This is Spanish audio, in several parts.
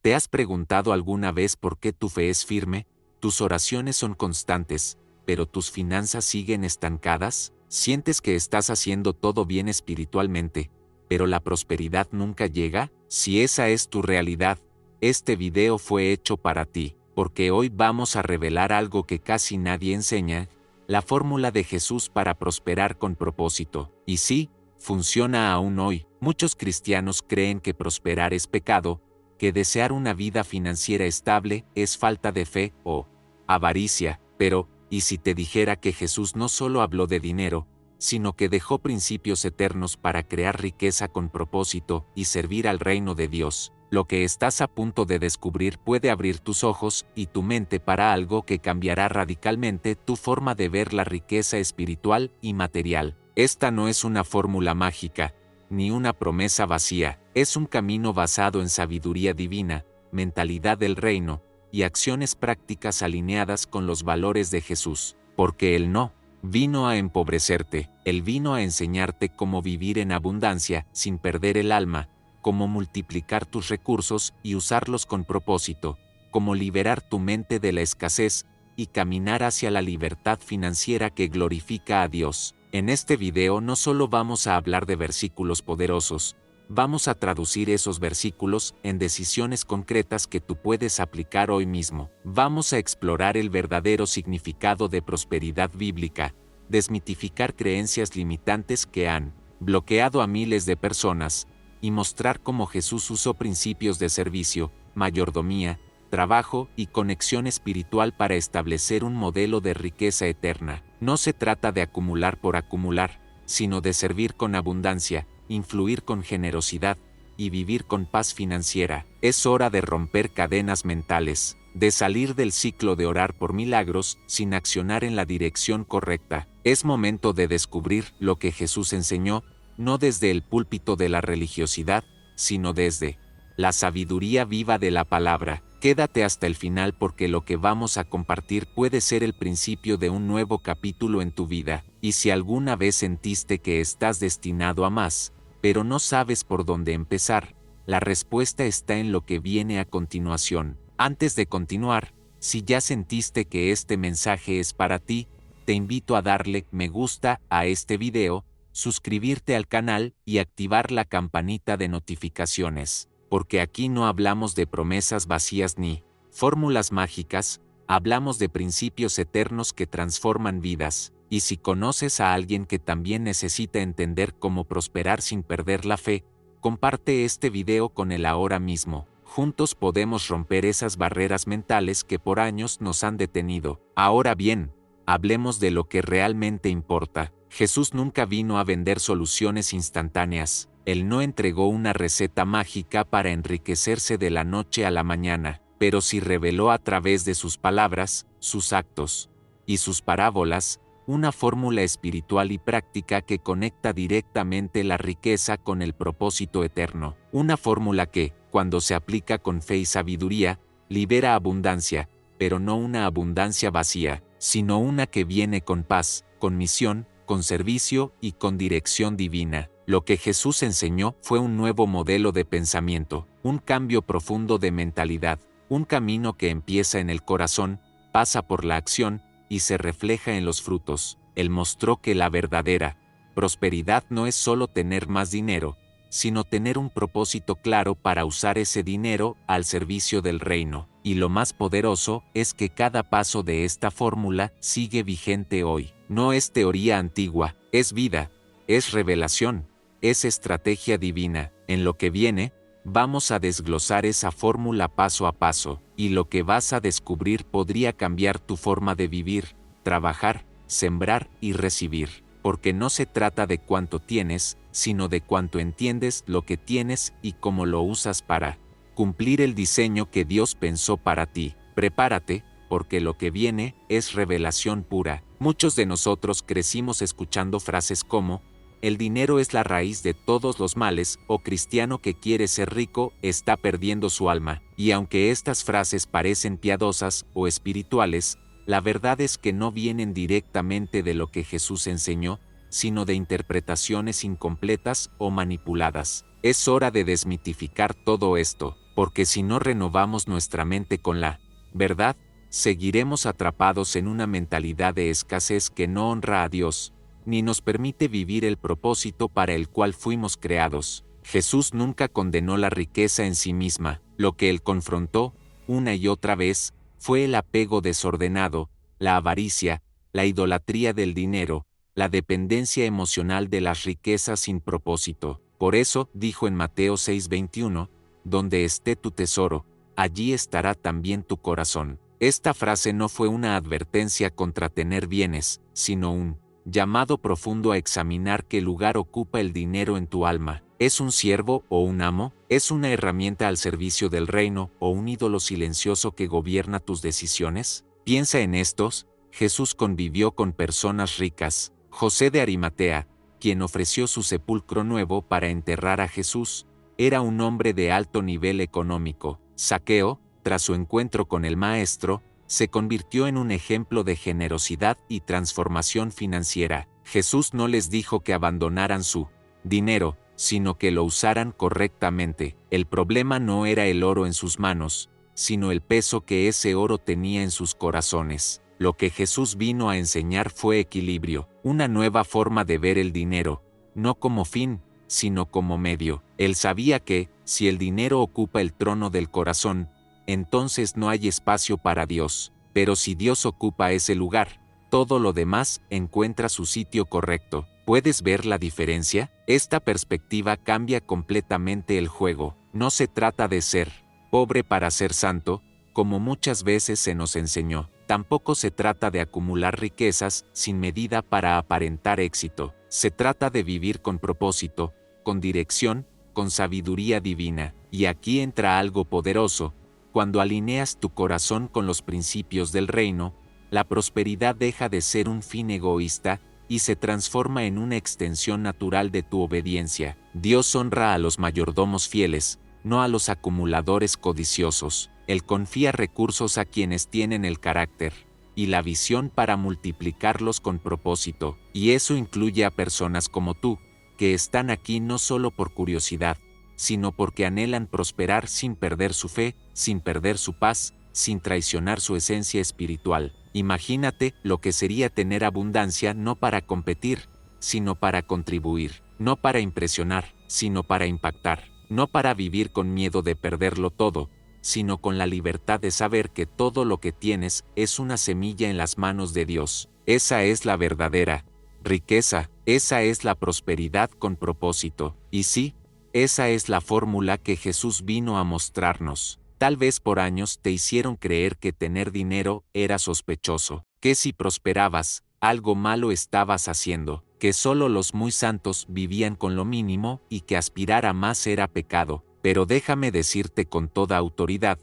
¿Te has preguntado alguna vez por qué tu fe es firme? Tus oraciones son constantes, pero tus finanzas siguen estancadas. ¿Sientes que estás haciendo todo bien espiritualmente, pero la prosperidad nunca llega? Si esa es tu realidad, este video fue hecho para ti, porque hoy vamos a revelar algo que casi nadie enseña, la fórmula de Jesús para prosperar con propósito. Y sí, funciona aún hoy. Muchos cristianos creen que prosperar es pecado, que desear una vida financiera estable es falta de fe o avaricia, pero, ¿y si te dijera que Jesús no solo habló de dinero, sino que dejó principios eternos para crear riqueza con propósito y servir al reino de Dios? Lo que estás a punto de descubrir puede abrir tus ojos y tu mente para algo que cambiará radicalmente tu forma de ver la riqueza espiritual y material. Esta no es una fórmula mágica, ni una promesa vacía, es un camino basado en sabiduría divina, mentalidad del reino, y acciones prácticas alineadas con los valores de Jesús, porque Él no vino a empobrecerte, Él vino a enseñarte cómo vivir en abundancia sin perder el alma, cómo multiplicar tus recursos y usarlos con propósito, cómo liberar tu mente de la escasez y caminar hacia la libertad financiera que glorifica a Dios. En este video no solo vamos a hablar de versículos poderosos, vamos a traducir esos versículos en decisiones concretas que tú puedes aplicar hoy mismo. Vamos a explorar el verdadero significado de prosperidad bíblica, desmitificar creencias limitantes que han bloqueado a miles de personas, y mostrar cómo Jesús usó principios de servicio, mayordomía, trabajo y conexión espiritual para establecer un modelo de riqueza eterna. No se trata de acumular por acumular, sino de servir con abundancia, influir con generosidad y vivir con paz financiera. Es hora de romper cadenas mentales, de salir del ciclo de orar por milagros sin accionar en la dirección correcta. Es momento de descubrir lo que Jesús enseñó, no desde el púlpito de la religiosidad, sino desde la sabiduría viva de la palabra. Quédate hasta el final porque lo que vamos a compartir puede ser el principio de un nuevo capítulo en tu vida. Y si alguna vez sentiste que estás destinado a más, pero no sabes por dónde empezar, la respuesta está en lo que viene a continuación. Antes de continuar, si ya sentiste que este mensaje es para ti, te invito a darle me gusta a este video, suscribirte al canal y activar la campanita de notificaciones. Porque aquí no hablamos de promesas vacías ni fórmulas mágicas, hablamos de principios eternos que transforman vidas. Y si conoces a alguien que también necesita entender cómo prosperar sin perder la fe, comparte este video con él ahora mismo. Juntos podemos romper esas barreras mentales que por años nos han detenido. Ahora bien, hablemos de lo que realmente importa. Jesús nunca vino a vender soluciones instantáneas. Él no entregó una receta mágica para enriquecerse de la noche a la mañana, pero sí reveló a través de sus palabras, sus actos y sus parábolas, una fórmula espiritual y práctica que conecta directamente la riqueza con el propósito eterno. Una fórmula que, cuando se aplica con fe y sabiduría, libera abundancia, pero no una abundancia vacía, sino una que viene con paz, con misión, con servicio y con dirección divina. Lo que Jesús enseñó fue un nuevo modelo de pensamiento, un cambio profundo de mentalidad, un camino que empieza en el corazón, pasa por la acción y se refleja en los frutos. Él mostró que la verdadera prosperidad no es solo tener más dinero, sino tener un propósito claro para usar ese dinero al servicio del reino. Y lo más poderoso es que cada paso de esta fórmula sigue vigente hoy. No es teoría antigua, es vida, es revelación, es estrategia divina. En lo que viene, vamos a desglosar esa fórmula paso a paso, y lo que vas a descubrir podría cambiar tu forma de vivir, trabajar, sembrar y recibir. Porque no se trata de cuánto tienes, sino de cuánto entiendes lo que tienes y cómo lo usas para cumplir el diseño que Dios pensó para ti. Prepárate, porque lo que viene es revelación pura. Muchos de nosotros crecimos escuchando frases como, el dinero es la raíz de todos los males, o cristiano que quiere ser rico está perdiendo su alma. Y aunque estas frases parecen piadosas o espirituales, la verdad es que no vienen directamente de lo que Jesús enseñó, sino de interpretaciones incompletas o manipuladas. Es hora de desmitificar todo esto, porque si no renovamos nuestra mente con la verdad, seguiremos atrapados en una mentalidad de escasez que no honra a Dios, ni nos permite vivir el propósito para el cual fuimos creados. Jesús nunca condenó la riqueza en sí misma, lo que él confrontó, una y otra vez, fue el apego desordenado, la avaricia, la idolatría del dinero, la dependencia emocional de las riquezas sin propósito. Por eso, dijo en Mateo 6:21, donde esté tu tesoro, allí estará también tu corazón. Esta frase no fue una advertencia contra tener bienes, sino un llamado profundo a examinar qué lugar ocupa el dinero en tu alma. ¿Es un siervo o un amo? ¿Es una herramienta al servicio del reino o un ídolo silencioso que gobierna tus decisiones? Piensa en estos. Jesús convivió con personas ricas. José de Arimatea, quien ofreció su sepulcro nuevo para enterrar a Jesús, era un hombre de alto nivel económico. Zaqueo, tras su encuentro con el Maestro, se convirtió en un ejemplo de generosidad y transformación financiera. Jesús no les dijo que abandonaran su dinero, sino que lo usaran correctamente. El problema no era el oro en sus manos, sino el peso que ese oro tenía en sus corazones. Lo que Jesús vino a enseñar fue equilibrio, una nueva forma de ver el dinero, no como fin, sino como medio. Él sabía que, si el dinero ocupa el trono del corazón, entonces no hay espacio para Dios, pero si Dios ocupa ese lugar, todo lo demás encuentra su sitio correcto. ¿Puedes ver la diferencia? Esta perspectiva cambia completamente el juego. No se trata de ser pobre para ser santo, como muchas veces se nos enseñó. Tampoco se trata de acumular riquezas sin medida para aparentar éxito. Se trata de vivir con propósito, con dirección, con sabiduría divina. Y aquí entra algo poderoso. Cuando alineas tu corazón con los principios del reino, la prosperidad deja de ser un fin egoísta y se transforma en una extensión natural de tu obediencia. Dios honra a los mayordomos fieles, no a los acumuladores codiciosos. Él confía recursos a quienes tienen el carácter y la visión para multiplicarlos con propósito, y eso incluye a personas como tú, que están aquí no solo por curiosidad, sino porque anhelan prosperar sin perder su fe, sin perder su paz, sin traicionar su esencia espiritual. Imagínate lo que sería tener abundancia no para competir, sino para contribuir, no para impresionar, sino para impactar, no para vivir con miedo de perderlo todo, sino con la libertad de saber que todo lo que tienes es una semilla en las manos de Dios. Esa es la verdadera riqueza, esa es la prosperidad con propósito. Y sí, esa es la fórmula que Jesús vino a mostrarnos. Tal vez por años te hicieron creer que tener dinero era sospechoso, que si prosperabas, algo malo estabas haciendo, que solo los muy santos vivían con lo mínimo y que aspirar a más era pecado. Pero déjame decirte con toda autoridad,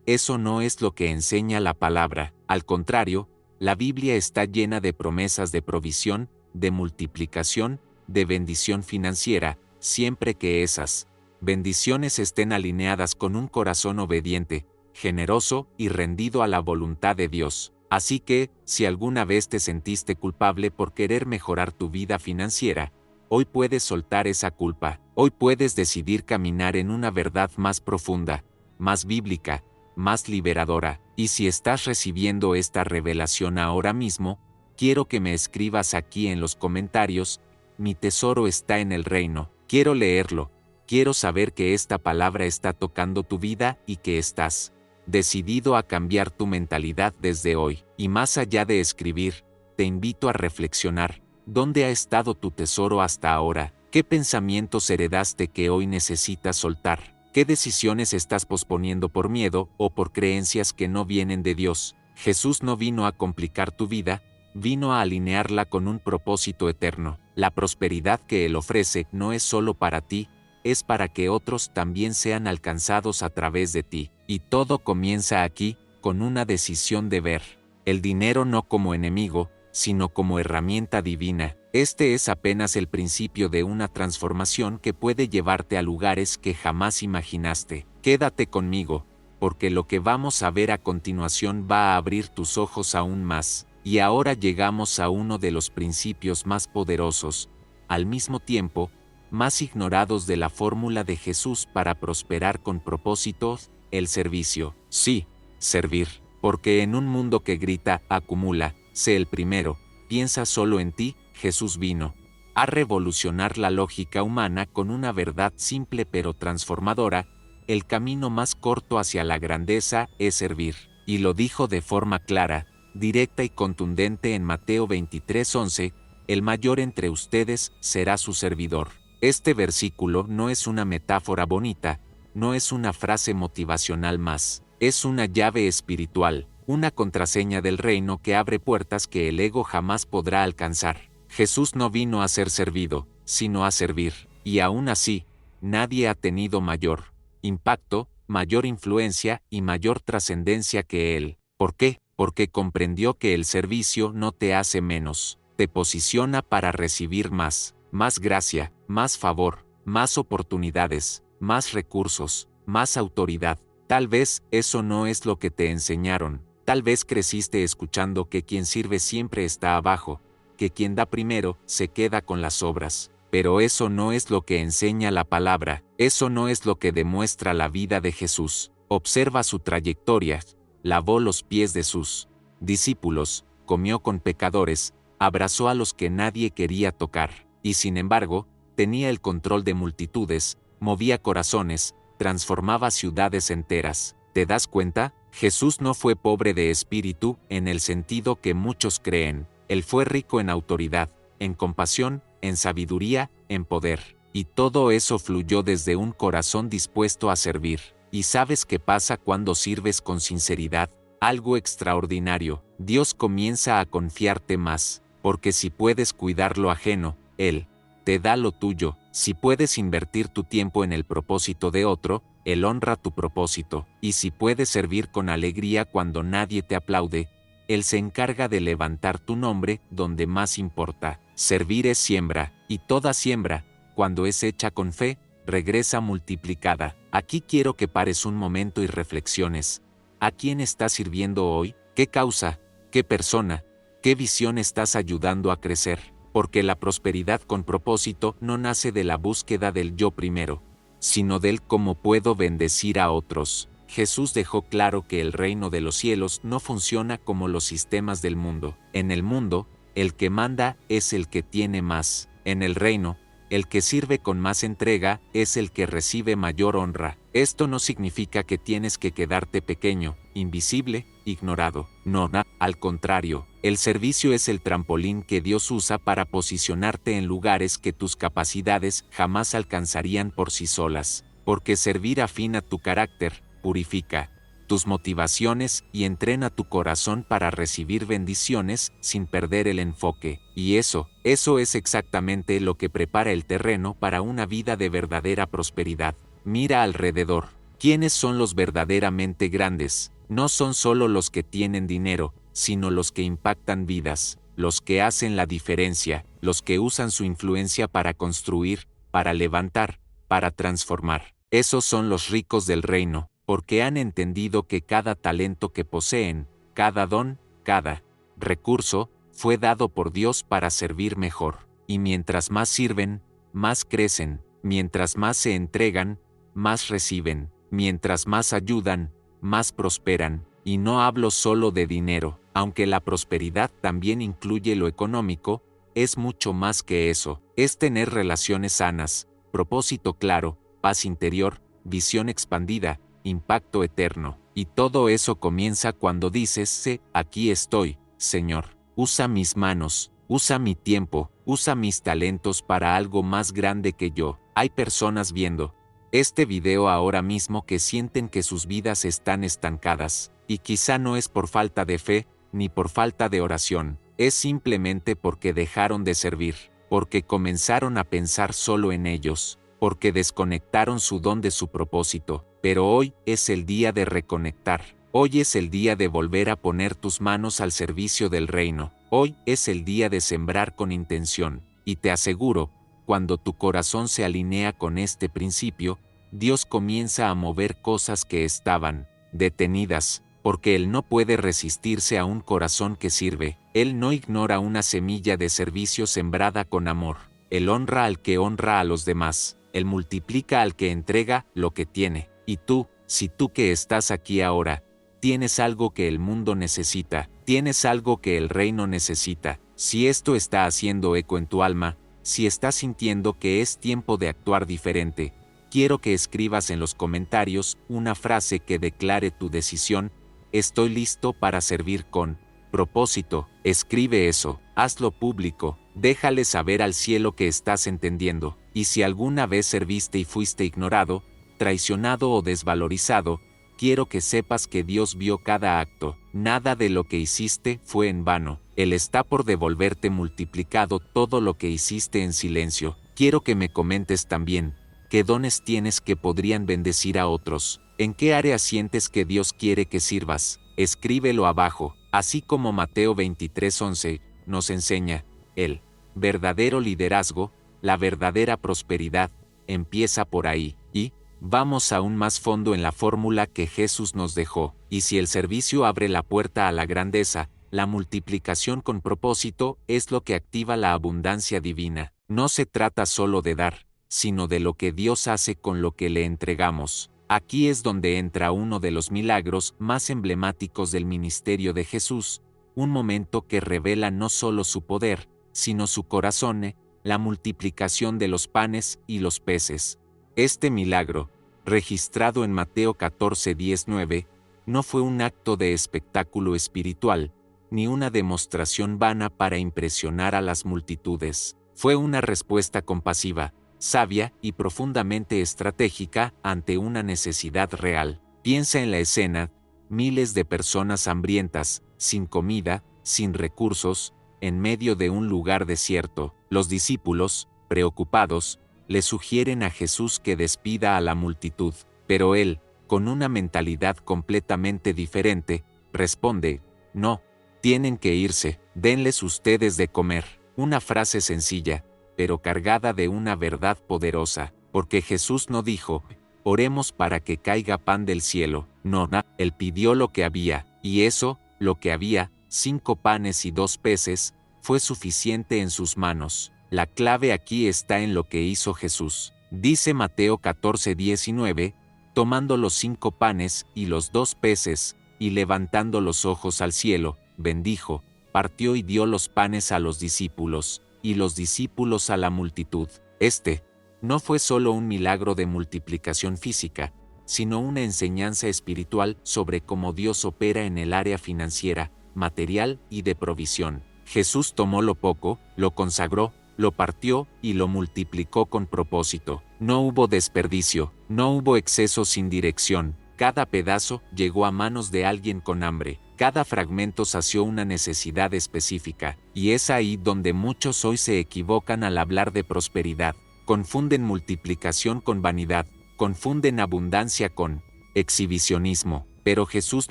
eso no es lo que enseña la palabra. Al contrario, la Biblia está llena de promesas de provisión, de multiplicación, de bendición financiera, siempre que esas bendiciones estén alineadas con un corazón obediente, generoso y rendido a la voluntad de Dios. Así que, si alguna vez te sentiste culpable por querer mejorar tu vida financiera, hoy puedes soltar esa culpa. Hoy puedes decidir caminar en una verdad más profunda, más bíblica, más liberadora. Y si estás recibiendo esta revelación ahora mismo, quiero que me escribas aquí en los comentarios: mi tesoro está en el reino. Quiero leerlo. Quiero saber que esta palabra está tocando tu vida y que estás decidido a cambiar tu mentalidad desde hoy. Y más allá de escribir, te invito a reflexionar. ¿Dónde ha estado tu tesoro hasta ahora? ¿Qué pensamientos heredaste que hoy necesitas soltar? ¿Qué decisiones estás posponiendo por miedo o por creencias que no vienen de Dios? Jesús no vino a complicar tu vida, vino a alinearla con un propósito eterno. La prosperidad que Él ofrece no es solo para ti, es para que otros también sean alcanzados a través de ti. Y todo comienza aquí, con una decisión de ver el dinero no como enemigo, sino como herramienta divina. Este es apenas el principio de una transformación que puede llevarte a lugares que jamás imaginaste. Quédate conmigo, porque lo que vamos a ver a continuación va a abrir tus ojos aún más. Y ahora llegamos a uno de los principios más poderosos. Al mismo tiempo, más ignorados de la fórmula de Jesús para prosperar con propósito, el servicio. Sí, servir. Porque en un mundo que grita, acumula, sé el primero, piensa solo en ti, Jesús vino a revolucionar la lógica humana con una verdad simple pero transformadora: el camino más corto hacia la grandeza es servir. Y lo dijo de forma clara, directa y contundente en Mateo 23:11, el mayor entre ustedes será su servidor. Este versículo no es una metáfora bonita, no es una frase motivacional más, es una llave espiritual, una contraseña del reino que abre puertas que el ego jamás podrá alcanzar. Jesús no vino a ser servido, sino a servir, y aún así, nadie ha tenido mayor impacto, mayor influencia y mayor trascendencia que Él. ¿Por qué? Porque comprendió que el servicio no te hace menos, te posiciona para recibir más gracia, más favor, más oportunidades, más recursos, más autoridad. Tal vez eso no es lo que te enseñaron, tal vez creciste escuchando que quien sirve siempre está abajo, que quien da primero se queda con las obras. Pero eso no es lo que enseña la palabra, eso no es lo que demuestra la vida de Jesús. Observa su trayectoria: lavó los pies de sus discípulos, comió con pecadores, abrazó a los que nadie quería tocar, y sin embargo, tenía el control de multitudes, movía corazones, transformaba ciudades enteras. ¿Te das cuenta? Jesús no fue pobre de espíritu en el sentido que muchos creen. Él fue rico en autoridad, en compasión, en sabiduría, en poder. Y todo eso fluyó desde un corazón dispuesto a servir. ¿Y sabes qué pasa cuando sirves con sinceridad? Algo extraordinario. Dios comienza a confiarte más, porque si puedes cuidar lo ajeno, Él te da lo tuyo. Si puedes invertir tu tiempo en el propósito de otro, Él honra tu propósito. Y si puedes servir con alegría cuando nadie te aplaude, Él se encarga de levantar tu nombre donde más importa. Servir es siembra, y toda siembra, cuando es hecha con fe, regresa multiplicada. Aquí quiero que pares un momento y reflexiones. ¿A quién estás sirviendo hoy? ¿Qué causa? ¿Qué persona? ¿Qué visión estás ayudando a crecer? Porque la prosperidad con propósito no nace de la búsqueda del yo primero, sino del cómo puedo bendecir a otros. Jesús dejó claro que el reino de los cielos no funciona como los sistemas del mundo. En el mundo, el que manda es el que tiene más. En el reino, el que sirve con más entrega es el que recibe mayor honra. Esto no significa que tienes que quedarte pequeño, invisible, ignorado. No, al contrario, el servicio es el trampolín que Dios usa para posicionarte en lugares que tus capacidades jamás alcanzarían por sí solas. Porque servir afina tu carácter, purifica tus motivaciones y entrena tu corazón para recibir bendiciones sin perder el enfoque. Y eso es exactamente lo que prepara el terreno para una vida de verdadera prosperidad. Mira alrededor. ¿Quiénes son los verdaderamente grandes? No son solo los que tienen dinero, sino los que impactan vidas, los que hacen la diferencia, los que usan su influencia para construir, para levantar, para transformar. Esos son los ricos del reino, porque han entendido que cada talento que poseen, cada don, cada recurso, fue dado por Dios para servir mejor. Y mientras más sirven, más crecen, mientras más se entregan, más reciben, mientras más ayudan, más prosperan. Y no hablo solo de dinero, aunque la prosperidad también incluye lo económico, es mucho más que eso. Es tener relaciones sanas, propósito claro, paz interior, visión expandida, impacto eterno. Y todo eso comienza cuando dices, aquí estoy, Señor. Usa mis manos, usa mi tiempo, usa mis talentos para algo más grande que yo. Hay personas viendo este video ahora mismo que sienten que sus vidas están estancadas, y quizá no es por falta de fe, ni por falta de oración, es simplemente porque dejaron de servir, porque comenzaron a pensar solo en ellos, porque desconectaron su don de su propósito. Pero hoy es el día de reconectar. Hoy es el día de volver a poner tus manos al servicio del reino. Hoy es el día de sembrar con intención. Y te aseguro, cuando tu corazón se alinea con este principio, Dios comienza a mover cosas que estaban detenidas, porque Él no puede resistirse a un corazón que sirve. Él no ignora una semilla de servicio sembrada con amor. Él honra al que honra a los demás. Él multiplica al que entrega lo que tiene. Y tú, si tú que estás aquí ahora, tienes algo que el mundo necesita, tienes algo que el reino necesita, si esto está haciendo eco en tu alma, si estás sintiendo que es tiempo de actuar diferente, quiero que escribas en los comentarios una frase que declare tu decisión: estoy listo para servir con propósito. Escribe eso, hazlo público, déjale saber al cielo que estás entendiendo. Y si alguna vez serviste y fuiste ignorado, traicionado o desvalorizado, quiero que sepas que Dios vio cada acto. Nada de lo que hiciste fue en vano. Él está por devolverte multiplicado todo lo que hiciste en silencio. Quiero que me comentes también, ¿qué dones tienes que podrían bendecir a otros? ¿En qué área sientes que Dios quiere que sirvas? Escríbelo abajo. Así como Mateo 23:11 nos enseña, el verdadero liderazgo, la verdadera prosperidad, empieza por ahí. Y vamos aún más fondo en la fórmula que Jesús nos dejó. Y si el servicio abre la puerta a la grandeza, la multiplicación con propósito es lo que activa la abundancia divina. No se trata solo de dar, sino de lo que Dios hace con lo que le entregamos. Aquí es donde entra uno de los milagros más emblemáticos del ministerio de Jesús, un momento que revela no solo su poder, sino su corazón, la multiplicación de los panes y los peces. Este milagro, registrado en Mateo 14:19, no fue un acto de espectáculo espiritual, ni una demostración vana para impresionar a las multitudes. Fue una respuesta compasiva, sabia y profundamente estratégica ante una necesidad real. Piensa en la escena: miles de personas hambrientas, sin comida, sin recursos, en medio de un lugar desierto. Los discípulos, preocupados, le sugieren a Jesús que despida a la multitud, pero él, con una mentalidad completamente diferente, responde: no, tienen que irse, denles ustedes de comer. Una frase sencilla, pero cargada de una verdad poderosa, porque Jesús no dijo: oremos para que caiga pan del cielo. No, él pidió lo que había, y eso, lo que había, 5 panes y 2 peces, fue suficiente en sus manos. La clave aquí está en lo que hizo Jesús. Dice Mateo 14:19, tomando los 5 panes y los 2 peces, y levantando los ojos al cielo, bendijo, partió y dio los panes a los discípulos, y los discípulos a la multitud. Este no fue solo un milagro de multiplicación física, sino una enseñanza espiritual sobre cómo Dios opera en el área financiera, material y de provisión. Jesús tomó lo poco, lo consagró, lo partió y lo multiplicó con propósito. No hubo desperdicio, no hubo exceso sin dirección. Cada pedazo llegó a manos de alguien con hambre. Cada fragmento sació una necesidad específica, y es ahí donde muchos hoy se equivocan al hablar de prosperidad. Confunden multiplicación con vanidad, confunden abundancia con exhibicionismo. Pero Jesús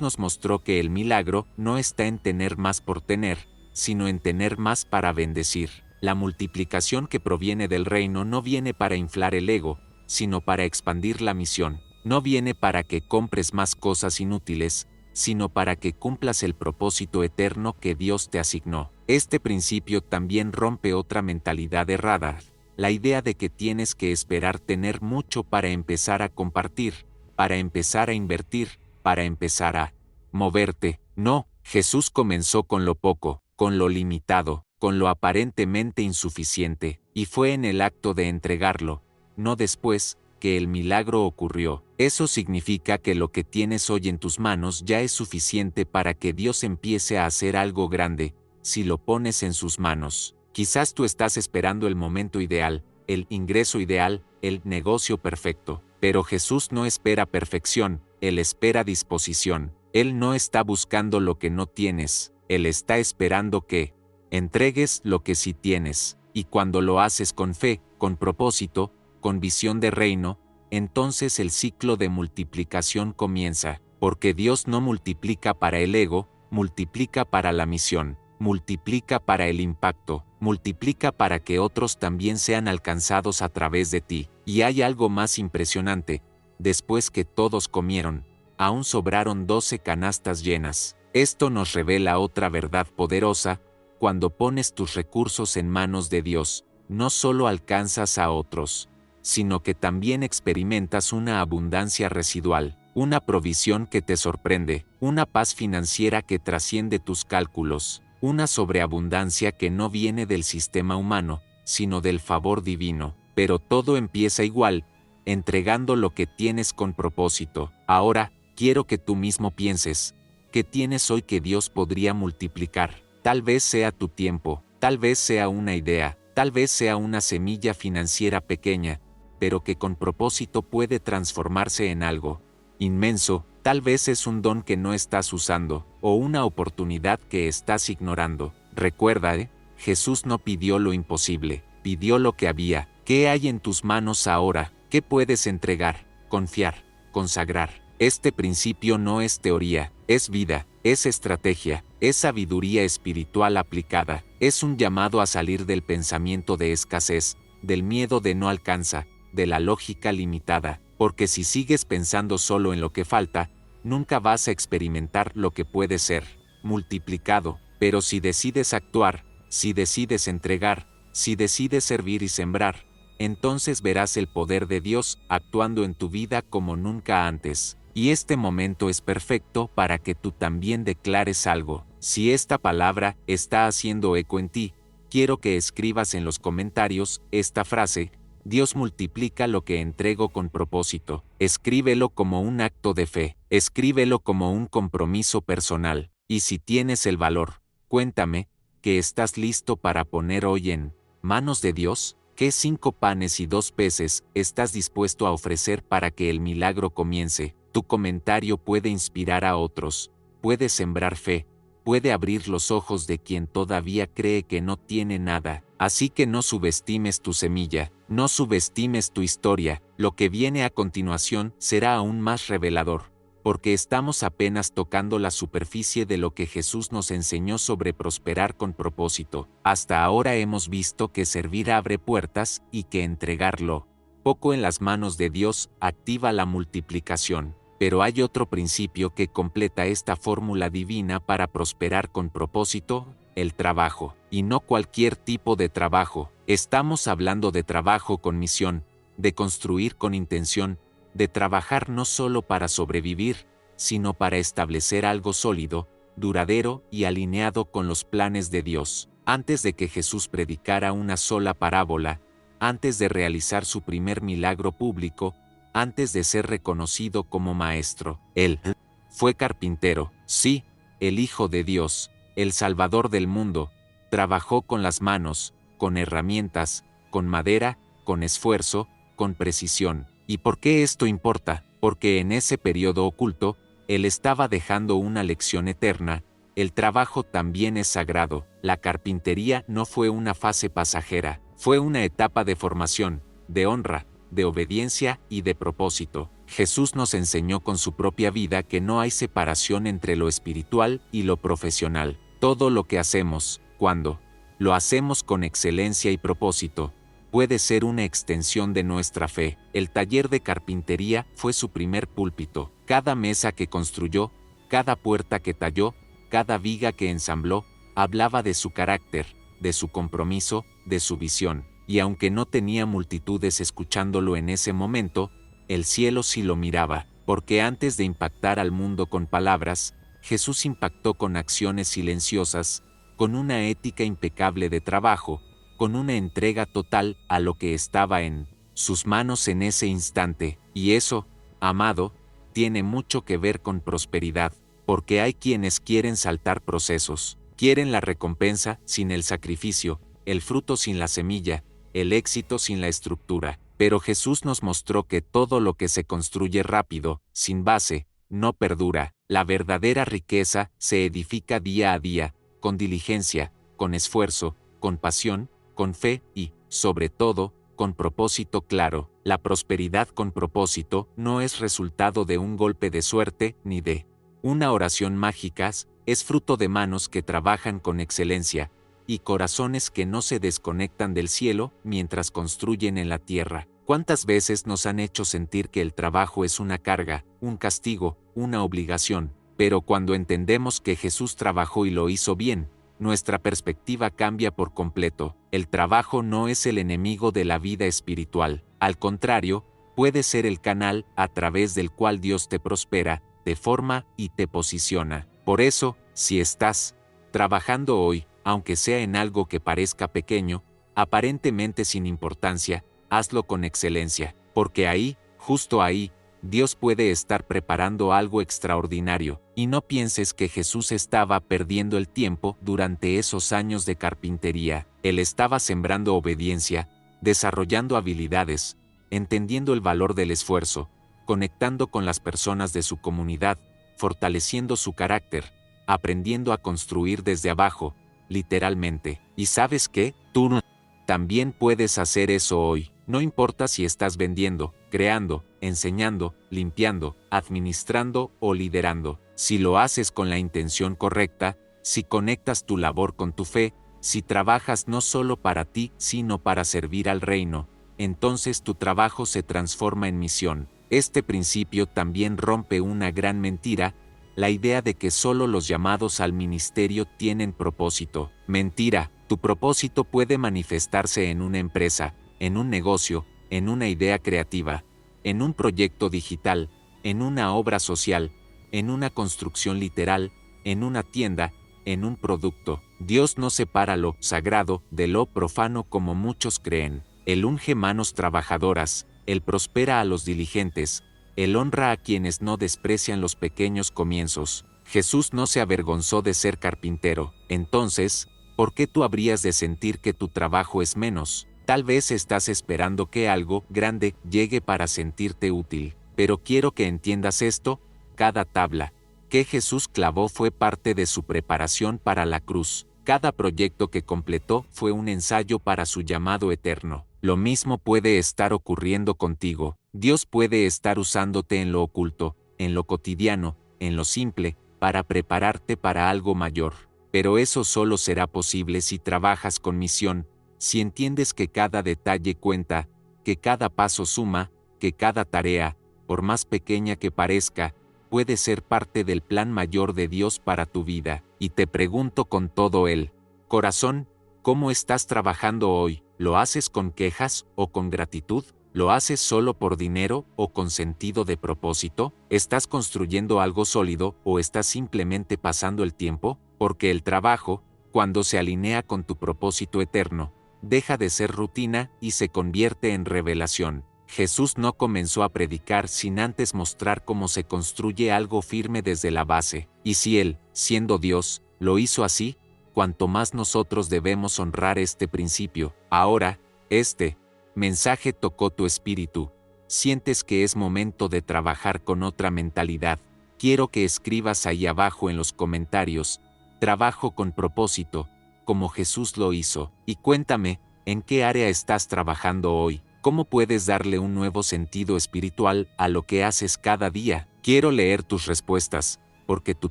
nos mostró que el milagro no está en tener más por tener, sino en tener más para bendecir. La multiplicación que proviene del reino no viene para inflar el ego, sino para expandir la misión. No viene para que compres más cosas inútiles, sino para que cumplas el propósito eterno que Dios te asignó. Este principio también rompe otra mentalidad errada, la idea de que tienes que esperar tener mucho para empezar a compartir, para empezar a invertir, para empezar a moverte. No, Jesús comenzó con lo poco, con lo limitado, con lo aparentemente insuficiente, y fue en el acto de entregarlo, no después, que el milagro ocurrió. Eso significa que lo que tienes hoy en tus manos ya es suficiente para que Dios empiece a hacer algo grande, si lo pones en sus manos. Quizás tú estás esperando el momento ideal, el ingreso ideal, el negocio perfecto, pero Jesús no espera perfección, Él espera disposición. Él no está buscando lo que no tienes, Él está esperando que entregues lo que sí tienes, y cuando lo haces con fe, con propósito, con visión de reino, entonces el ciclo de multiplicación comienza, porque Dios no multiplica para el ego, multiplica para la misión, multiplica para el impacto, multiplica para que otros también sean alcanzados a través de ti. Y hay algo más impresionante: después que todos comieron, aún sobraron 12 canastas llenas. Esto nos revela otra verdad poderosa: cuando pones tus recursos en manos de Dios, no solo alcanzas a otros, sino que también experimentas una abundancia residual, una provisión que te sorprende, una paz financiera que trasciende tus cálculos, una sobreabundancia que no viene del sistema humano, sino del favor divino. Pero todo empieza igual, entregando lo que tienes con propósito. Ahora, quiero que tú mismo pienses, ¿qué tienes hoy que Dios podría multiplicar? Tal vez sea tu tiempo, tal vez sea una idea, tal vez sea una semilla financiera pequeña, pero que con propósito puede transformarse en algo inmenso. Tal vez es un don que no estás usando, o una oportunidad que estás ignorando. Recuerda, Jesús no pidió lo imposible, pidió lo que había. ¿Qué hay en tus manos ahora? ¿Qué puedes entregar, confiar, consagrar? Este principio no es teoría, es vida, es estrategia, es sabiduría espiritual aplicada, es un llamado a salir del pensamiento de escasez, del miedo de no alcanza, de la lógica limitada, porque si sigues pensando solo en lo que falta, nunca vas a experimentar lo que puede ser multiplicado. Pero si decides actuar, si decides entregar, si decides servir y sembrar, entonces verás el poder de Dios actuando en tu vida como nunca antes. Y este momento es perfecto para que tú también declares algo. Si esta palabra está haciendo eco en ti, quiero que escribas en los comentarios esta frase: Dios multiplica lo que entrego con propósito. Escríbelo como un acto de fe, escríbelo como un compromiso personal. Y si tienes el valor, cuéntame, ¿qué estás listo para poner hoy en manos de Dios? ¿Qué 5 panes y 2 peces estás dispuesto a ofrecer para que el milagro comience? Tu comentario puede inspirar a otros, puede sembrar fe, puede abrir los ojos de quien todavía cree que no tiene nada. Así que no subestimes tu semilla, no subestimes tu historia. Lo que viene a continuación será aún más revelador, porque estamos apenas tocando la superficie de lo que Jesús nos enseñó sobre prosperar con propósito. Hasta ahora hemos visto que servir abre puertas y que entregarlo poco en las manos de Dios activa la multiplicación. Pero hay otro principio que completa esta fórmula divina para prosperar con propósito: el trabajo. Y no cualquier tipo de trabajo. Estamos hablando de trabajo con misión, de construir con intención, de trabajar no solo para sobrevivir, sino para establecer algo sólido, duradero y alineado con los planes de Dios. Antes de que Jesús predicara una sola parábola, antes de realizar su primer milagro público, antes de ser reconocido como maestro, Él fue carpintero. Sí, el Hijo de Dios, el Salvador del mundo, trabajó con las manos, con herramientas, con madera, con esfuerzo, con precisión. ¿Y por qué esto importa? Porque en ese periodo oculto, Él estaba dejando una lección eterna. El trabajo también es sagrado. La carpintería no fue una fase pasajera, fue una etapa de formación, de honra, de obediencia y de propósito. Jesús nos enseñó con su propia vida que no hay separación entre lo espiritual y lo profesional. Todo lo que hacemos, cuando lo hacemos con excelencia y propósito, puede ser una extensión de nuestra fe. El taller de carpintería fue su primer púlpito. Cada mesa que construyó, cada puerta que talló, cada viga que ensambló, hablaba de su carácter, de su compromiso, de su visión. Y aunque no tenía multitudes escuchándolo en ese momento, el cielo sí lo miraba, porque antes de impactar al mundo con palabras, Jesús impactó con acciones silenciosas, con una ética impecable de trabajo, con una entrega total a lo que estaba en sus manos en ese instante. Y eso, amado, tiene mucho que ver con prosperidad, porque hay quienes quieren saltar procesos, quieren la recompensa sin el sacrificio, el fruto sin la semilla, el éxito sin la estructura. Pero Jesús nos mostró que todo lo que se construye rápido, sin base, no perdura. La verdadera riqueza se edifica día a día, con diligencia, con esfuerzo, con pasión, con fe y, sobre todo, con propósito claro. La prosperidad con propósito no es resultado de un golpe de suerte ni de una oración mágica, es fruto de manos que trabajan con excelencia y corazones que no se desconectan del cielo mientras construyen en la tierra. ¿Cuántas veces nos han hecho sentir que el trabajo es una carga, un castigo, una obligación? Pero cuando entendemos que Jesús trabajó y lo hizo bien, nuestra perspectiva cambia por completo. El trabajo no es el enemigo de la vida espiritual. Al contrario, puede ser el canal a través del cual Dios te prospera, te forma y te posiciona. Por eso, si estás trabajando hoy, aunque sea en algo que parezca pequeño, aparentemente sin importancia, hazlo con excelencia, porque ahí, justo ahí, Dios puede estar preparando algo extraordinario, y no pienses que Jesús estaba perdiendo el tiempo durante esos años de carpintería. Él estaba sembrando obediencia, desarrollando habilidades, entendiendo el valor del esfuerzo, conectando con las personas de su comunidad, fortaleciendo su carácter, aprendiendo a construir desde abajo, literalmente. ¿Y sabes qué? Tú también puedes hacer eso hoy. No importa si estás vendiendo, creando, enseñando, limpiando, administrando o liderando. Si lo haces con la intención correcta, si conectas tu labor con tu fe, si trabajas no solo para ti, sino para servir al reino, entonces tu trabajo se transforma en misión. Este principio también rompe una gran mentira, la idea de que solo los llamados al ministerio tienen propósito. Mentira, tu propósito puede manifestarse en una empresa, en un negocio, en una idea creativa, en un proyecto digital, en una obra social, en una construcción literal, en una tienda, en un producto. Dios no separa lo sagrado de lo profano como muchos creen. Él unge manos trabajadoras, Él prospera a los diligentes, Él honra a quienes no desprecian los pequeños comienzos. Jesús no se avergonzó de ser carpintero. Entonces, ¿por qué tú habrías de sentir que tu trabajo es menos? Tal vez estás esperando que algo grande llegue para sentirte útil. Pero quiero que entiendas esto: cada tabla que Jesús clavó fue parte de su preparación para la cruz. Cada proyecto que completó fue un ensayo para su llamado eterno. Lo mismo puede estar ocurriendo contigo. Dios puede estar usándote en lo oculto, en lo cotidiano, en lo simple, para prepararte para algo mayor. Pero eso solo será posible si trabajas con misión, si entiendes que cada detalle cuenta, que cada paso suma, que cada tarea, por más pequeña que parezca, puede ser parte del plan mayor de Dios para tu vida. Y te pregunto con todo el corazón, ¿cómo estás trabajando hoy? ¿Lo haces con quejas o con gratitud? ¿Lo haces solo por dinero o con sentido de propósito? ¿Estás construyendo algo sólido o estás simplemente pasando el tiempo? Porque el trabajo, cuando se alinea con tu propósito eterno, deja de ser rutina y se convierte en revelación. Jesús no comenzó a predicar sin antes mostrar cómo se construye algo firme desde la base. Y si Él, siendo Dios, lo hizo así, cuanto más nosotros debemos honrar este principio. Ahora, este mensaje tocó tu espíritu. ¿Sientes que es momento de trabajar con otra mentalidad? Quiero que escribas ahí abajo en los comentarios: trabajo con propósito, como Jesús lo hizo. Y cuéntame, ¿en qué área estás trabajando hoy? ¿Cómo puedes darle un nuevo sentido espiritual a lo que haces cada día? Quiero leer tus respuestas, porque tu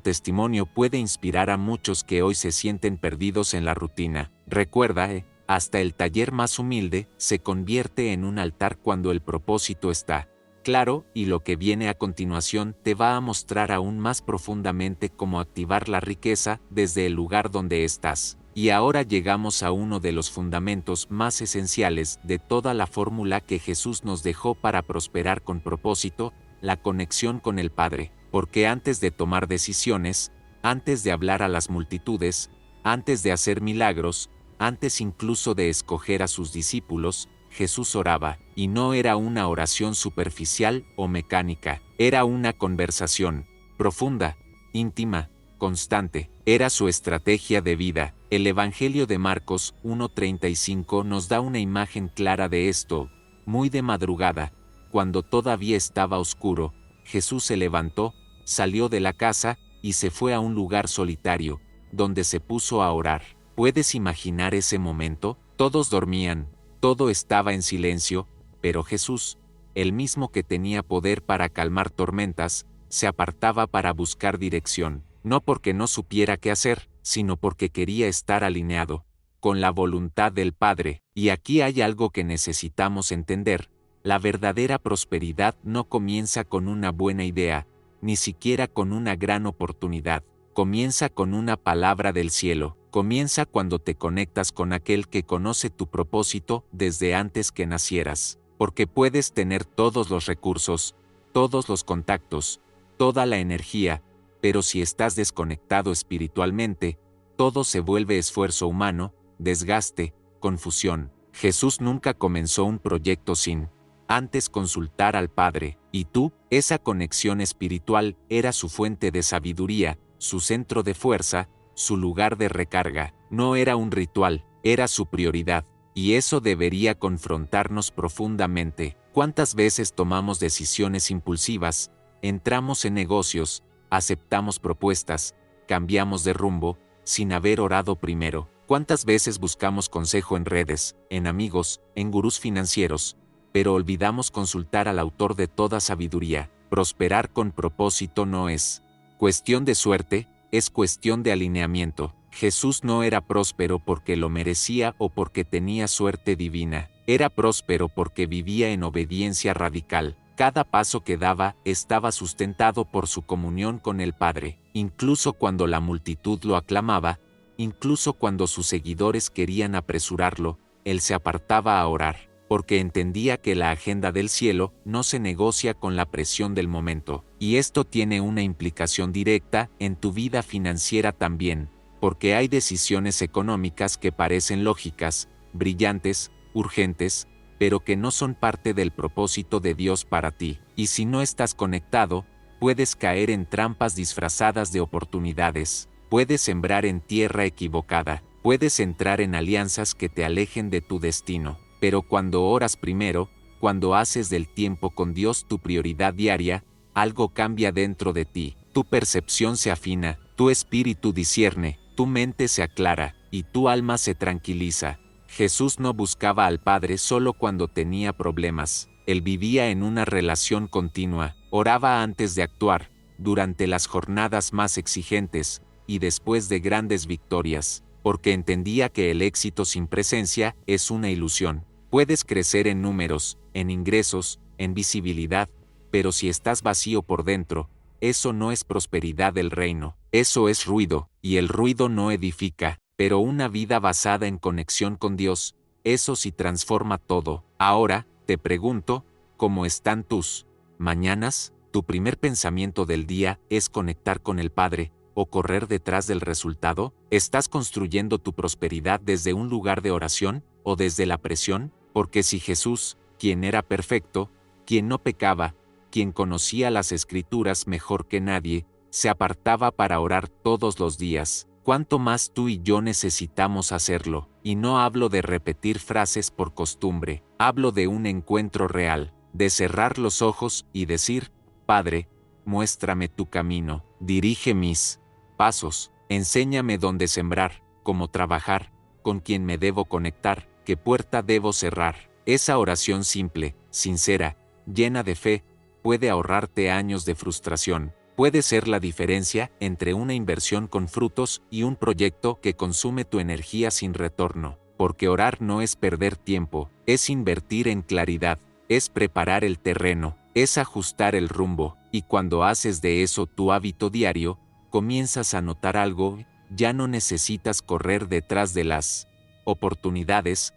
testimonio puede inspirar a muchos que hoy se sienten perdidos en la rutina. Recuerda, hasta el taller más humilde se convierte en un altar cuando el propósito está claro, y lo que viene a continuación te va a mostrar aún más profundamente cómo activar la riqueza desde el lugar donde estás. Y ahora llegamos a uno de los fundamentos más esenciales de toda la fórmula que Jesús nos dejó para prosperar con propósito: la conexión con el Padre. Porque antes de tomar decisiones, antes de hablar a las multitudes, antes de hacer milagros, antes incluso de escoger a sus discípulos, Jesús oraba, y no era una oración superficial o mecánica, era una conversación profunda, íntima, constante. Era su estrategia de vida. El Evangelio de Marcos 1:35 nos da una imagen clara de esto. Muy de madrugada, cuando todavía estaba oscuro, Jesús se levantó, salió de la casa y se fue a un lugar solitario, donde se puso a orar. ¿Puedes imaginar ese momento? Todos dormían, todo estaba en silencio, pero Jesús, el mismo que tenía poder para calmar tormentas, se apartaba para buscar dirección, no porque no supiera qué hacer, sino porque quería estar alineado con la voluntad del Padre. Y aquí hay algo que necesitamos entender: la verdadera prosperidad no comienza con una buena idea, ni siquiera con una gran oportunidad. Comienza con una palabra del cielo. Comienza cuando te conectas con aquel que conoce tu propósito desde antes que nacieras, porque puedes tener todos los recursos, todos los contactos, toda la energía, pero si estás desconectado espiritualmente, todo se vuelve esfuerzo humano, desgaste, confusión. Jesús nunca comenzó un proyecto sin antes consultar al Padre, y tú, esa conexión espiritual era su fuente de sabiduría, su centro de fuerza, su lugar de recarga. No era un ritual, era su prioridad, y eso debería confrontarnos profundamente. ¿Cuántas veces tomamos decisiones impulsivas, entramos en negocios, aceptamos propuestas, cambiamos de rumbo, sin haber orado primero? ¿Cuántas veces buscamos consejo en redes, en amigos, en gurús financieros, pero olvidamos consultar al autor de toda sabiduría? Prosperar con propósito no es cuestión de suerte, es cuestión de alineamiento. Jesús no era próspero porque lo merecía o porque tenía suerte divina. Era próspero porque vivía en obediencia radical. Cada paso que daba estaba sustentado por su comunión con el Padre. Incluso cuando la multitud lo aclamaba, incluso cuando sus seguidores querían apresurarlo, él se apartaba a orar, porque entendía que la agenda del cielo no se negocia con la presión del momento. Y esto tiene una implicación directa en tu vida financiera también, porque hay decisiones económicas que parecen lógicas, brillantes, urgentes, pero que no son parte del propósito de Dios para ti. Y si no estás conectado, puedes caer en trampas disfrazadas de oportunidades, puedes sembrar en tierra equivocada, puedes entrar en alianzas que te alejen de tu destino. Pero cuando oras primero, cuando haces del tiempo con Dios tu prioridad diaria, algo cambia dentro de ti, tu percepción se afina, tu espíritu discierne, tu mente se aclara, y tu alma se tranquiliza. Jesús no buscaba al Padre solo cuando tenía problemas, él vivía en una relación continua, oraba antes de actuar, durante las jornadas más exigentes, y después de grandes victorias, porque entendía que el éxito sin presencia es una ilusión. Puedes crecer en números, en ingresos, en visibilidad, pero si estás vacío por dentro, eso no es prosperidad del reino, eso es ruido, y el ruido no edifica, pero una vida basada en conexión con Dios, eso sí transforma todo. Ahora, te pregunto, ¿cómo están tus mañanas? ¿Tu primer pensamiento del día es conectar con el Padre, o correr detrás del resultado? ¿Estás construyendo tu prosperidad desde un lugar de oración, o desde la presión? Porque si Jesús, quien era perfecto, quien no pecaba, quien conocía las Escrituras mejor que nadie, se apartaba para orar todos los días, ¿cuánto más tú y yo necesitamos hacerlo? Y no hablo de repetir frases por costumbre, hablo de un encuentro real, de cerrar los ojos y decir, Padre, muéstrame tu camino, dirige mis pasos, enséñame dónde sembrar, cómo trabajar, con quién me debo conectar, qué puerta debo cerrar. Esa oración simple, sincera, llena de fe, puede ahorrarte años de frustración. Puede ser la diferencia entre una inversión con frutos y un proyecto que consume tu energía sin retorno. Porque orar no es perder tiempo, es invertir en claridad, es preparar el terreno, es ajustar el rumbo, y cuando haces de eso tu hábito diario, comienzas a notar algo, ya no necesitas correr detrás de las oportunidades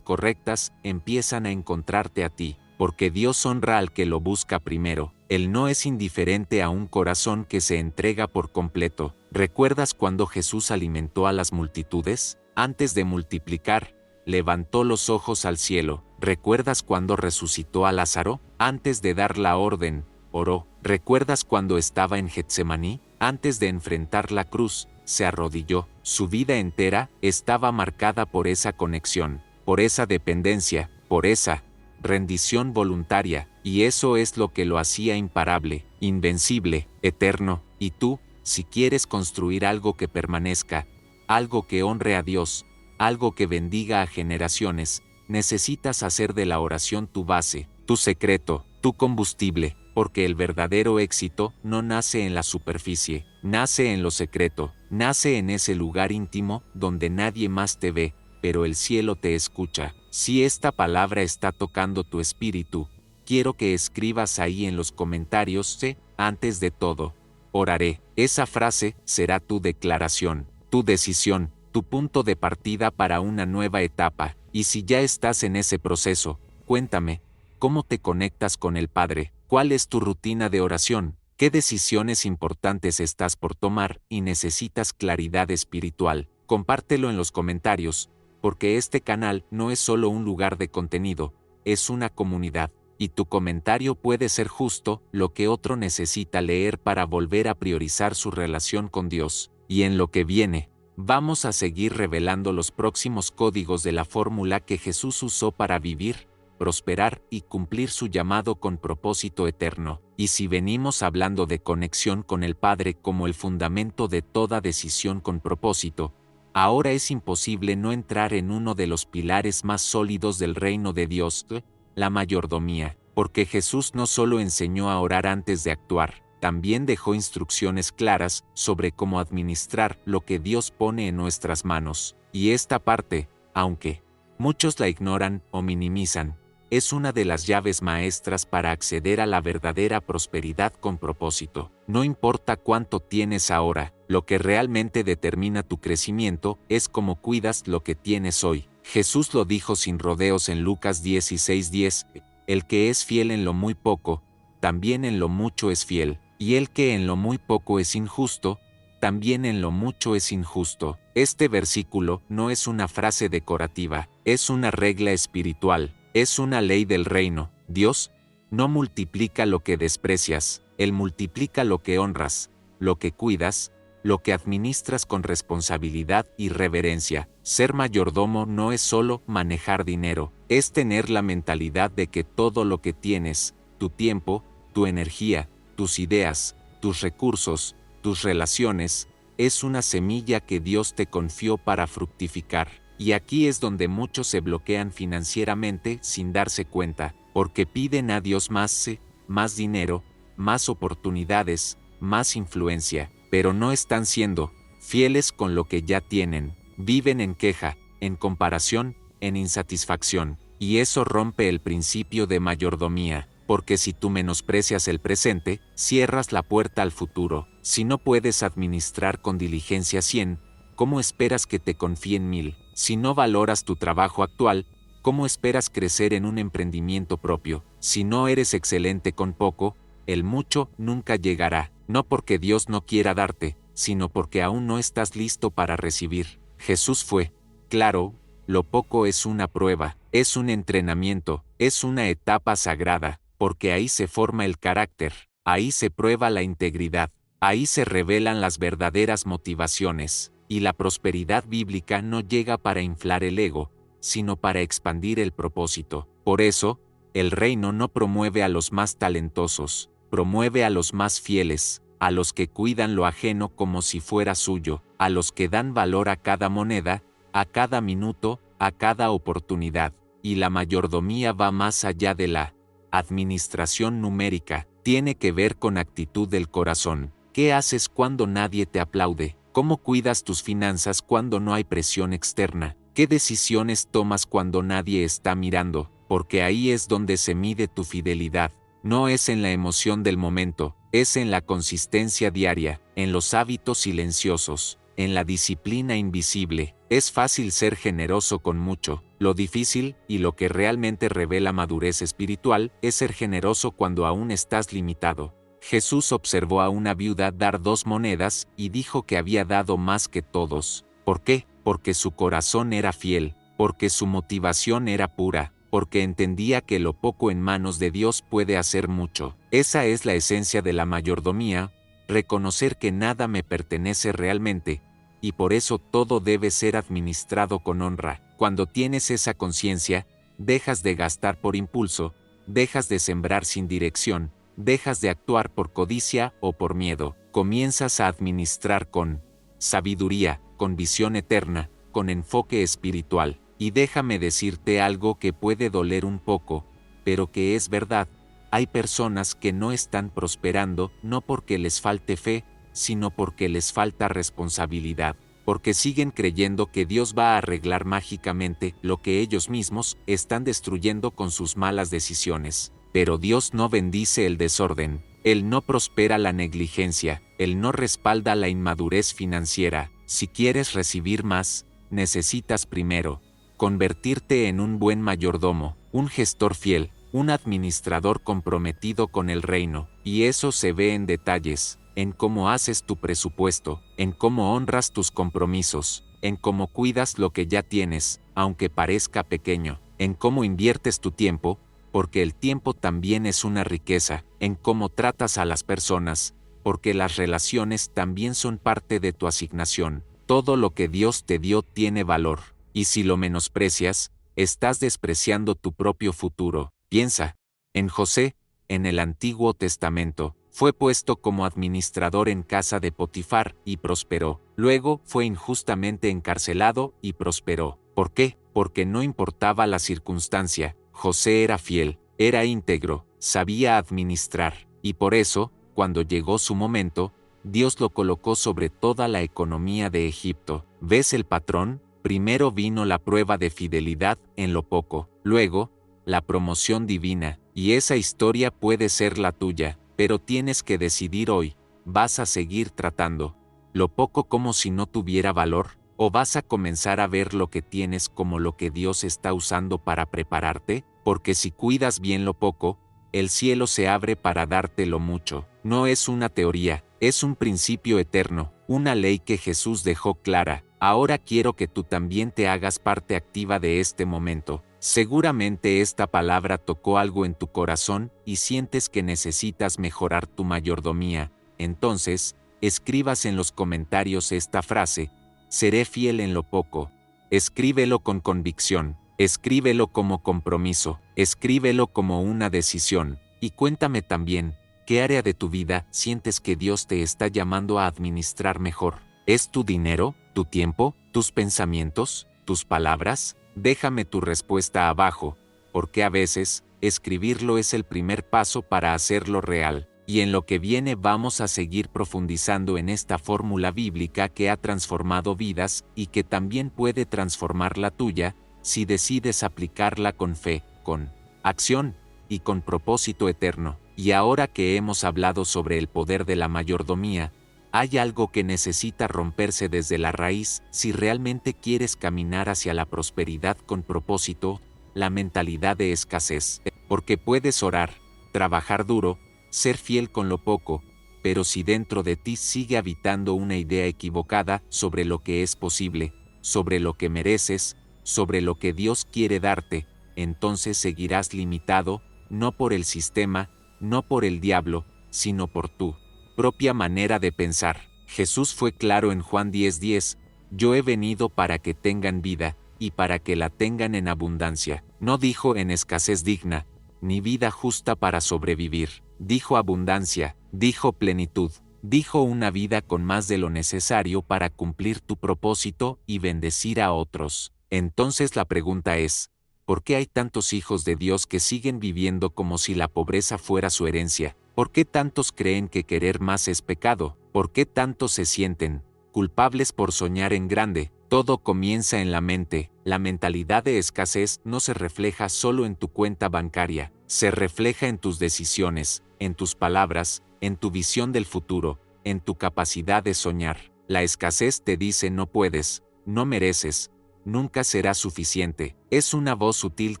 correctas empiezan a encontrarte a ti, porque Dios honra al que lo busca primero. Él no es indiferente a un corazón que se entrega por completo. ¿Recuerdas cuando Jesús alimentó a las multitudes? Antes de multiplicar, levantó los ojos al cielo. ¿Recuerdas cuando resucitó a Lázaro? Antes de dar la orden, oró. ¿Recuerdas cuando estaba en Getsemaní? Antes de enfrentar la cruz, se arrodilló. Su vida entera estaba marcada por esa conexión, por esa dependencia, por esa rendición voluntaria, y eso es lo que lo hacía imparable, invencible, eterno. Y tú, si quieres construir algo que permanezca, algo que honre a Dios, algo que bendiga a generaciones, necesitas hacer de la oración tu base, tu secreto, tu combustible, porque el verdadero éxito no nace en la superficie, nace en lo secreto, nace en ese lugar íntimo donde nadie más te ve, pero el cielo te escucha. Si esta palabra está tocando tu espíritu, quiero que escribas ahí en los comentarios, antes de todo, oraré. Esa frase será tu declaración, tu decisión, tu punto de partida para una nueva etapa, y si ya estás en ese proceso, cuéntame, ¿cómo te conectas con el Padre? ¿Cuál es tu rutina de oración? ¿Qué decisiones importantes estás por tomar y necesitas claridad espiritual? Compártelo en los comentarios, porque este canal no es solo un lugar de contenido, es una comunidad, y tu comentario puede ser justo lo que otro necesita leer para volver a priorizar su relación con Dios. Y en lo que viene, vamos a seguir revelando los próximos códigos de la fórmula que Jesús usó para vivir, prosperar y cumplir su llamado con propósito eterno. Y si venimos hablando de conexión con el Padre como el fundamento de toda decisión con propósito, ahora es imposible no entrar en uno de los pilares más sólidos del reino de Dios, la mayordomía, porque Jesús no solo enseñó a orar antes de actuar, también dejó instrucciones claras sobre cómo administrar lo que Dios pone en nuestras manos. Y esta parte, aunque muchos la ignoran o minimizan, es una de las llaves maestras para acceder a la verdadera prosperidad con propósito. No importa cuánto tienes ahora, lo que realmente determina tu crecimiento es cómo cuidas lo que tienes hoy. Jesús lo dijo sin rodeos en Lucas 16:10, el que es fiel en lo muy poco, también en lo mucho es fiel, y el que en lo muy poco es injusto, también en lo mucho es injusto. Este versículo no es una frase decorativa, es una regla espiritual. Es una ley del reino. Dios no multiplica lo que desprecias, Él multiplica lo que honras, lo que cuidas, lo que administras con responsabilidad y reverencia. Ser mayordomo no es solo manejar dinero, es tener la mentalidad de que todo lo que tienes, tu tiempo, tu energía, tus ideas, tus recursos, tus relaciones, es una semilla que Dios te confió para fructificar. Y aquí es donde muchos se bloquean financieramente sin darse cuenta, porque piden a Dios más dinero, más oportunidades, más influencia, pero no están siendo fieles con lo que ya tienen. Viven en queja, en comparación, en insatisfacción, y eso rompe el principio de mayordomía, porque si tú menosprecias el presente, cierras la puerta al futuro. Si no puedes administrar con diligencia 100, ¿cómo esperas que te confíen 1000? Si no valoras tu trabajo actual, ¿cómo esperas crecer en un emprendimiento propio? Si no eres excelente con poco, el mucho nunca llegará, no porque Dios no quiera darte, sino porque aún no estás listo para recibir. Jesús fue claro, lo poco es una prueba, es un entrenamiento, es una etapa sagrada, porque ahí se forma el carácter, ahí se prueba la integridad, ahí se revelan las verdaderas motivaciones. Y la prosperidad bíblica no llega para inflar el ego, sino para expandir el propósito. Por eso, el reino no promueve a los más talentosos, promueve a los más fieles, a los que cuidan lo ajeno como si fuera suyo, a los que dan valor a cada moneda, a cada minuto, a cada oportunidad. Y la mayordomía va más allá de la administración numérica, tiene que ver con actitud del corazón. ¿Qué haces cuando nadie te aplaude? ¿Cómo cuidas tus finanzas cuando no hay presión externa? ¿Qué decisiones tomas cuando nadie está mirando? Porque ahí es donde se mide tu fidelidad. No es en la emoción del momento, es en la consistencia diaria, en los hábitos silenciosos, en la disciplina invisible. Es fácil ser generoso con mucho. Lo difícil, y lo que realmente revela madurez espiritual, es ser generoso cuando aún estás limitado. Jesús observó a una viuda dar 2 monedas y dijo que había dado más que todos. ¿Por qué? Porque su corazón era fiel, porque su motivación era pura, porque entendía que lo poco en manos de Dios puede hacer mucho. Esa es la esencia de la mayordomía, reconocer que nada me pertenece realmente, y por eso todo debe ser administrado con honra. Cuando tienes esa conciencia, dejas de gastar por impulso, dejas de sembrar sin dirección, dejas de actuar por codicia o por miedo, comienzas a administrar con sabiduría, con visión eterna, con enfoque espiritual. Y déjame decirte algo que puede doler un poco, pero que es verdad. Hay personas que no están prosperando no porque les falte fe, sino porque les falta responsabilidad, porque siguen creyendo que Dios va a arreglar mágicamente lo que ellos mismos están destruyendo con sus malas decisiones. Pero Dios no bendice el desorden, Él no prospera la negligencia, Él no respalda la inmadurez financiera, Si quieres recibir más, necesitas primero convertirte en un buen mayordomo, un gestor fiel, un administrador comprometido con el reino, y eso se ve en detalles, en cómo haces tu presupuesto, en cómo honras tus compromisos, en cómo cuidas lo que ya tienes, aunque parezca pequeño, en cómo inviertes tu tiempo, porque el tiempo también es una riqueza, en cómo tratas a las personas, porque las relaciones también son parte de tu asignación. Todo lo que Dios te dio tiene valor, y si lo menosprecias, estás despreciando tu propio futuro. Piensa en José, en el Antiguo Testamento. Fue puesto como administrador en casa de Potifar y prosperó. Luego fue injustamente encarcelado y prosperó. ¿Por qué? Porque no importaba la circunstancia, José era fiel, era íntegro, sabía administrar, y por eso, cuando llegó su momento, Dios lo colocó sobre toda la economía de Egipto. ¿Ves el patrón? Primero vino la prueba de fidelidad en lo poco, luego, la promoción divina, y esa historia puede ser la tuya, pero tienes que decidir hoy, ¿vas a seguir tratando lo poco como si no tuviera valor? ¿O vas a comenzar a ver lo que tienes como lo que Dios está usando para prepararte? Porque si cuidas bien lo poco, el cielo se abre para darte lo mucho. No es una teoría, es un principio eterno, una ley que Jesús dejó clara. Ahora quiero que tú también te hagas parte activa de este momento. Seguramente esta palabra tocó algo en tu corazón y sientes que necesitas mejorar tu mayordomía. Entonces, escribas en los comentarios esta frase: seré fiel en lo poco. Escríbelo con convicción, escríbelo como compromiso, escríbelo como una decisión, y cuéntame también, ¿qué área de tu vida sientes que Dios te está llamando a administrar mejor? ¿Es tu dinero, tu tiempo, tus pensamientos, tus palabras? Déjame tu respuesta abajo, porque a veces, escribirlo es el primer paso para hacerlo real. Y en lo que viene vamos a seguir profundizando en esta fórmula bíblica que ha transformado vidas y que también puede transformar la tuya, si decides aplicarla con fe, con acción y con propósito eterno. Y ahora que hemos hablado sobre el poder de la mayordomía, hay algo que necesita romperse desde la raíz si realmente quieres caminar hacia la prosperidad con propósito: la mentalidad de escasez. Porque puedes orar, trabajar duro, ser fiel con lo poco, pero si dentro de ti sigue habitando una idea equivocada sobre lo que es posible, sobre lo que mereces, sobre lo que Dios quiere darte, entonces seguirás limitado, no por el sistema, no por el diablo, sino por tu propia manera de pensar. Jesús fue claro en Juan 10:10, yo he venido para que tengan vida, y para que la tengan en abundancia. No dijo en escasez digna, ni vida justa para sobrevivir. Dijo abundancia, dijo plenitud, dijo una vida con más de lo necesario para cumplir tu propósito y bendecir a otros. Entonces la pregunta es, ¿por qué hay tantos hijos de Dios que siguen viviendo como si la pobreza fuera su herencia? ¿Por qué tantos creen que querer más es pecado? ¿Por qué tantos se sienten culpables por soñar en grande? Todo comienza en la mente. La mentalidad de escasez no se refleja solo en tu cuenta bancaria, se refleja en tus decisiones, en tus palabras, en tu visión del futuro, en tu capacidad de soñar. La escasez te dice no puedes, no mereces, nunca será suficiente. Es una voz sutil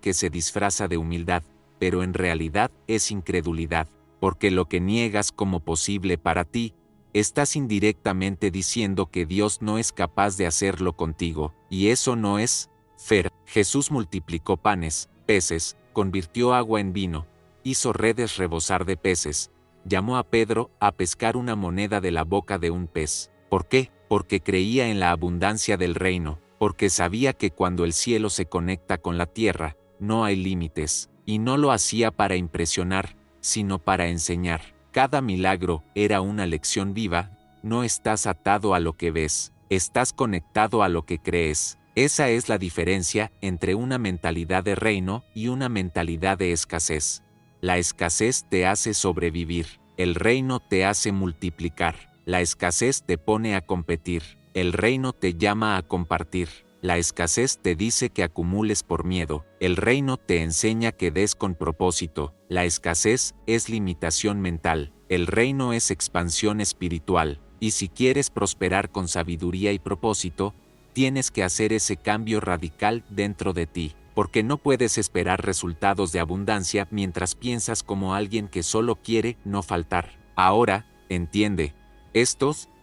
que se disfraza de humildad, pero en realidad es incredulidad, porque lo que niegas como posible para ti, estás indirectamente diciendo que Dios no es capaz de hacerlo contigo, y eso no es fair. Jesús multiplicó panes, peces, convirtió agua en vino, hizo redes rebosar de peces, llamó a Pedro a pescar una moneda de la boca de un pez. ¿Por qué? Porque creía en la abundancia del reino, porque sabía que cuando el cielo se conecta con la tierra, no hay límites, y no lo hacía para impresionar, sino para enseñar. Cada milagro era una lección viva. No estás atado a lo que ves, estás conectado a lo que crees. Esa es la diferencia entre una mentalidad de reino y una mentalidad de escasez. La escasez te hace sobrevivir, el reino te hace multiplicar. La escasez te pone a competir, el reino te llama a compartir. La escasez te dice que acumules por miedo, el reino te enseña que des con propósito. La escasez es limitación mental, el reino es expansión espiritual. Y si quieres prosperar con sabiduría y propósito, tienes que hacer ese cambio radical dentro de ti, porque no puedes esperar resultados de abundancia mientras piensas como alguien que solo quiere no faltar. Ahora, entiende,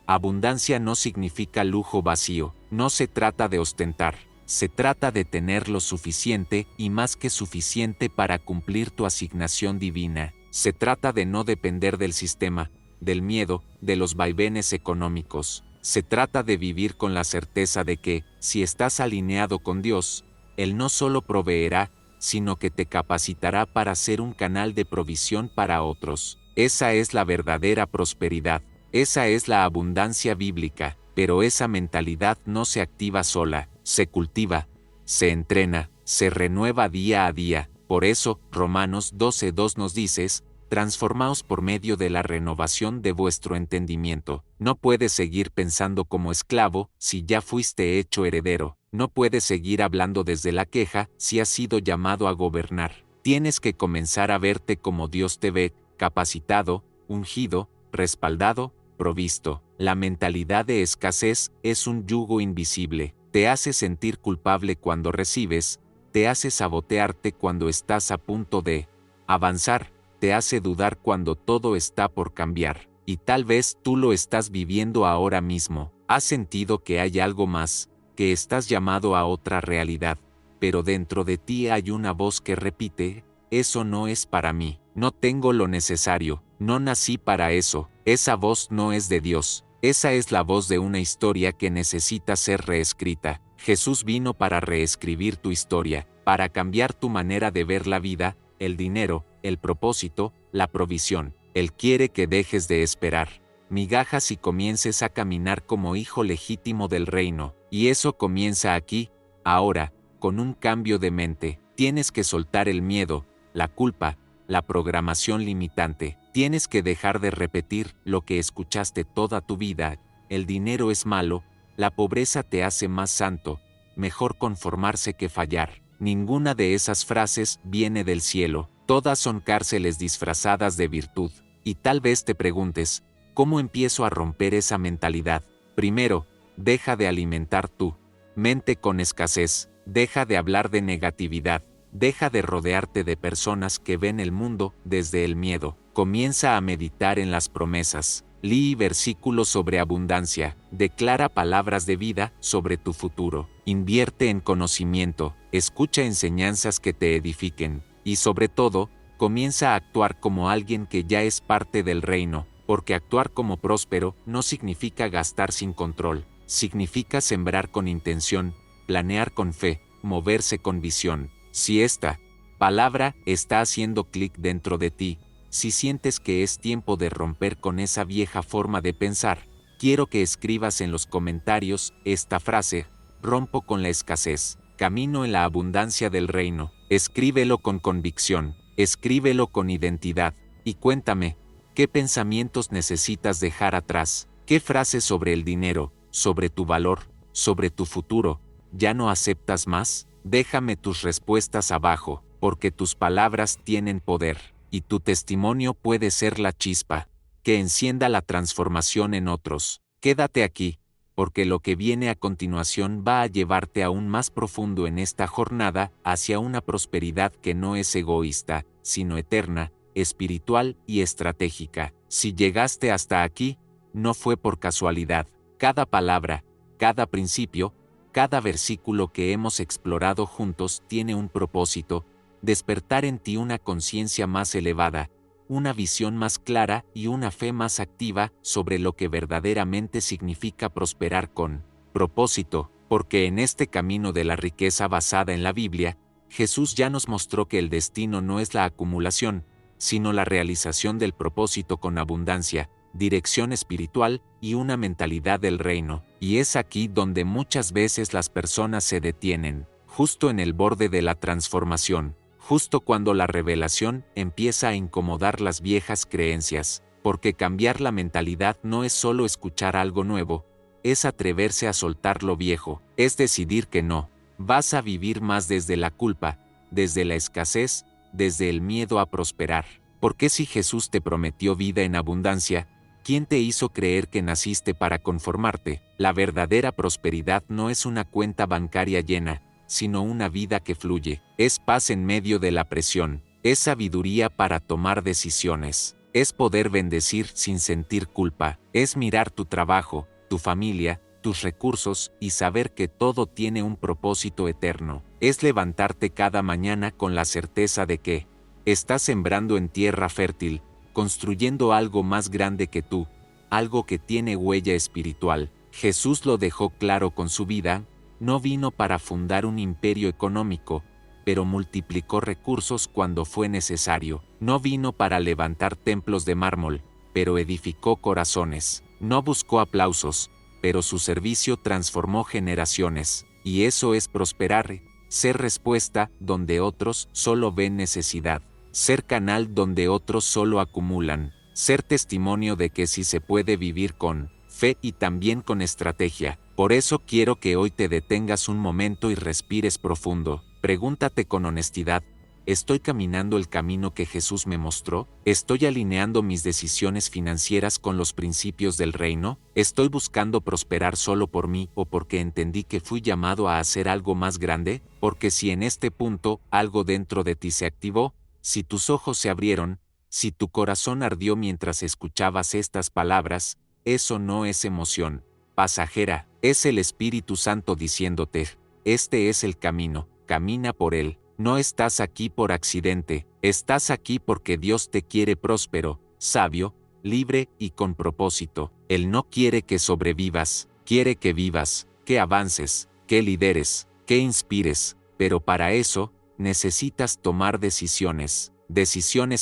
abundancia no significa lujo vacío, no se trata de ostentar, se trata de tener lo suficiente y más que suficiente para cumplir tu asignación divina. Se trata de no depender del sistema, del miedo, de los vaivenes económicos. Se trata de vivir con la certeza de que, si estás alineado con Dios, Él no solo proveerá, sino que te capacitará para ser un canal de provisión para otros. Esa es la verdadera prosperidad. Esa es la abundancia bíblica, pero esa mentalidad no se activa sola, se cultiva, se entrena, se renueva día a día. Por eso, Romanos 12:2 nos dice, transformaos por medio de la renovación de vuestro entendimiento. No puedes seguir pensando como esclavo si ya fuiste hecho heredero. No puedes seguir hablando desde la queja si has sido llamado a gobernar. Tienes que comenzar a verte como Dios te ve, capacitado, ungido, respaldado, provisto. La mentalidad de escasez es un yugo invisible. Te hace sentir culpable cuando recibes, te hace sabotearte cuando estás a punto de avanzar, te hace dudar cuando todo está por cambiar. Y tal vez tú lo estás viviendo ahora mismo. Has sentido que hay algo más, que estás llamado a otra realidad, pero dentro de ti hay una voz que repite, eso no es para mí, no tengo lo necesario, no nací para eso. Esa voz no es de Dios, esa es la voz de una historia que necesita ser reescrita. Jesús vino para reescribir tu historia, para cambiar tu manera de ver la vida, el dinero, el propósito, la provisión. Él quiere que dejes de esperar migajas y comiences a caminar como hijo legítimo del reino. Y eso comienza aquí, ahora, con un cambio de mente. Tienes que soltar el miedo, la culpa, la programación limitante. Tienes que dejar de repetir lo que escuchaste toda tu vida. El dinero es malo, la pobreza te hace más santo, mejor conformarse que fallar. Ninguna de esas frases viene del cielo. Todas son cárceles disfrazadas de virtud. Y tal vez te preguntes, ¿cómo empiezo a romper esa mentalidad? Primero, deja de alimentar tu mente con escasez. Deja de hablar de negatividad. Deja de rodearte de personas que ven el mundo desde el miedo. Comienza a meditar en las promesas. Lee versículos sobre abundancia. Declara palabras de vida sobre tu futuro. Invierte en conocimiento. Escucha enseñanzas que te edifiquen. Y sobre todo, comienza a actuar como alguien que ya es parte del reino, porque actuar como próspero no significa gastar sin control. Significa sembrar con intención, planear con fe, moverse con visión. Si esta palabra está haciendo clic dentro de ti, si sientes que es tiempo de romper con esa vieja forma de pensar, quiero que escribas en los comentarios esta frase: rompo con la escasez, camino en la abundancia del reino. Escríbelo con convicción, escríbelo con identidad, y cuéntame, ¿qué pensamientos necesitas dejar atrás? ¿Qué frases sobre el dinero, sobre tu valor, sobre tu futuro, ya no aceptas más? Déjame tus respuestas abajo, porque tus palabras tienen poder, y tu testimonio puede ser la chispa que encienda la transformación en otros. Quédate aquí, porque lo que viene a continuación va a llevarte aún más profundo en esta jornada hacia una prosperidad que no es egoísta, sino eterna, espiritual y estratégica. Si llegaste hasta aquí, no fue por casualidad. Cada palabra, cada principio, cada versículo que hemos explorado juntos tiene un propósito: despertar en ti una conciencia más elevada, una visión más clara y una fe más activa sobre lo que verdaderamente significa prosperar con propósito, porque en este camino de la riqueza basada en la Biblia, Jesús ya nos mostró que el destino no es la acumulación, sino la realización del propósito con abundancia, dirección espiritual y una mentalidad del reino. Y es aquí donde muchas veces las personas se detienen, justo en el borde de la transformación, justo cuando la revelación empieza a incomodar las viejas creencias, porque cambiar la mentalidad no es solo escuchar algo nuevo, es atreverse a soltar lo viejo, es decidir que no vas a vivir más desde la culpa, desde la escasez, desde el miedo a prosperar. Porque si Jesús te prometió vida en abundancia, ¿Quién te hizo creer que naciste para conformarte? La verdadera prosperidad no es una cuenta bancaria llena, sino una vida que fluye. Es paz en medio de la presión. Es sabiduría para tomar decisiones. Es poder bendecir sin sentir culpa. Es mirar tu trabajo, tu familia, tus recursos y saber que todo tiene un propósito eterno. Es levantarte cada mañana con la certeza de que estás sembrando en tierra fértil, construyendo algo más grande que tú, algo que tiene huella espiritual. Jesús lo dejó claro con su vida, no vino para fundar un imperio económico, pero multiplicó recursos cuando fue necesario. No vino para levantar templos de mármol, pero edificó corazones. No buscó aplausos, pero su servicio transformó generaciones. Y eso es prosperar, ser respuesta donde otros solo ven necesidad. Ser canal donde otros solo acumulan, ser testimonio de que sí se puede vivir con fe y también con estrategia. Por eso quiero que hoy te detengas un momento y respires profundo. Pregúntate con honestidad, ¿estoy caminando el camino que Jesús me mostró? ¿Estoy alineando mis decisiones financieras con los principios del reino? ¿Estoy buscando prosperar solo por mí o porque entendí que fui llamado a hacer algo más grande? Porque si en este punto algo dentro de ti se activó, si tus ojos se abrieron, si tu corazón ardió mientras escuchabas estas palabras, eso no es emoción pasajera, es el Espíritu Santo diciéndote, este es el camino, camina por él. No estás aquí por accidente, estás aquí porque Dios te quiere próspero, sabio, libre y con propósito. Él no quiere que sobrevivas, quiere que vivas, que avances, que lideres, que inspires, pero para eso, necesitas tomar decisiones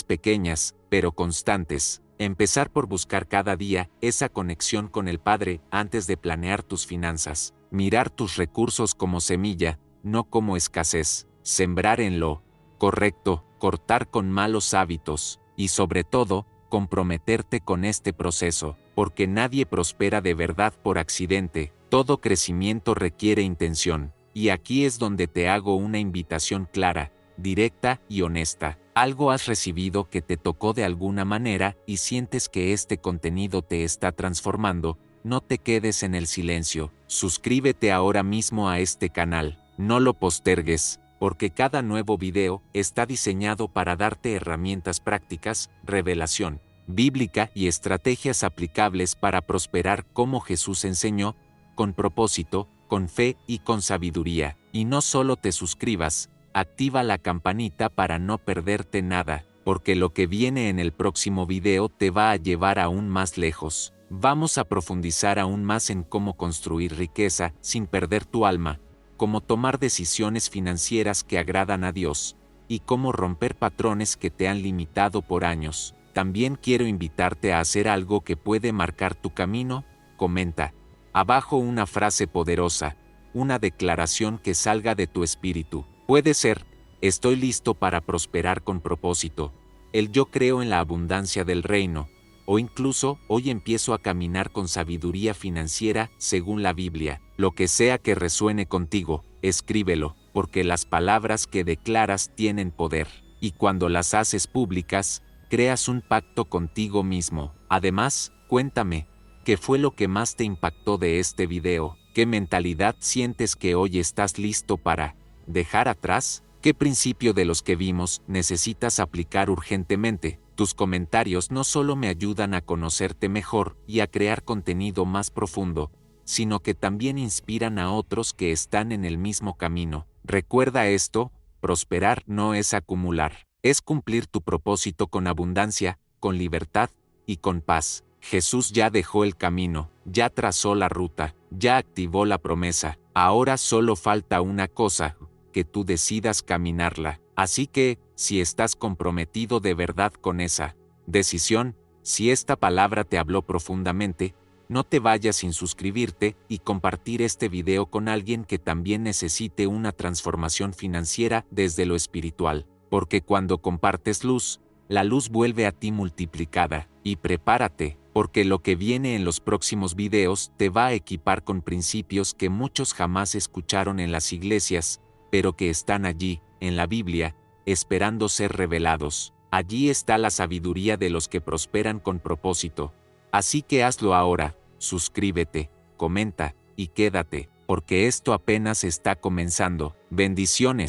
pequeñas, pero constantes. Empezar por buscar cada día esa conexión con el Padre antes de planear tus finanzas. Mirar tus recursos como semilla, no como escasez. Sembrar en lo correcto, cortar con malos hábitos y sobre todo, comprometerte con este proceso, porque nadie prospera de verdad por accidente. Todo crecimiento requiere intención. Y aquí es donde te hago una invitación clara, directa y honesta. Algo has recibido que te tocó de alguna manera y sientes que este contenido te está transformando. No te quedes en el silencio. Suscríbete ahora mismo a este canal. No lo postergues, porque cada nuevo video está diseñado para darte herramientas prácticas, revelación bíblica y estrategias aplicables para prosperar como Jesús enseñó, con propósito, con fe y con sabiduría. Y no solo te suscribas, activa la campanita para no perderte nada, porque lo que viene en el próximo video te va a llevar aún más lejos. Vamos a profundizar aún más en cómo construir riqueza sin perder tu alma, cómo tomar decisiones financieras que agradan a Dios, y cómo romper patrones que te han limitado por años. También quiero invitarte a hacer algo que puede marcar tu camino. Comenta abajo una frase poderosa, una declaración que salga de tu espíritu. Puede ser, estoy listo para prosperar con propósito, el yo creo en la abundancia del reino, o incluso, hoy empiezo a caminar con sabiduría financiera según la Biblia. Lo que sea que resuene contigo, escríbelo, porque las palabras que declaras tienen poder, y cuando las haces públicas, creas un pacto contigo mismo. Además, cuéntame, ¿qué fue lo que más te impactó de este video? ¿Qué mentalidad sientes que hoy estás listo para dejar atrás? ¿Qué principio de los que vimos necesitas aplicar urgentemente? Tus comentarios no solo me ayudan a conocerte mejor y a crear contenido más profundo, sino que también inspiran a otros que están en el mismo camino. Recuerda esto, prosperar no es acumular, es cumplir tu propósito con abundancia, con libertad y con paz. Jesús ya dejó el camino, ya trazó la ruta, ya activó la promesa. Ahora solo falta una cosa, que tú decidas caminarla. Así que, si estás comprometido de verdad con esa decisión, si esta palabra te habló profundamente, no te vayas sin suscribirte y compartir este video con alguien que también necesite una transformación financiera desde lo espiritual. Porque cuando compartes luz, la luz vuelve a ti multiplicada. Y prepárate, porque lo que viene en los próximos videos te va a equipar con principios que muchos jamás escucharon en las iglesias, pero que están allí, en la Biblia, esperando ser revelados. Allí está la sabiduría de los que prosperan con propósito. Así que hazlo ahora, suscríbete, comenta, y quédate, porque esto apenas está comenzando. Bendiciones.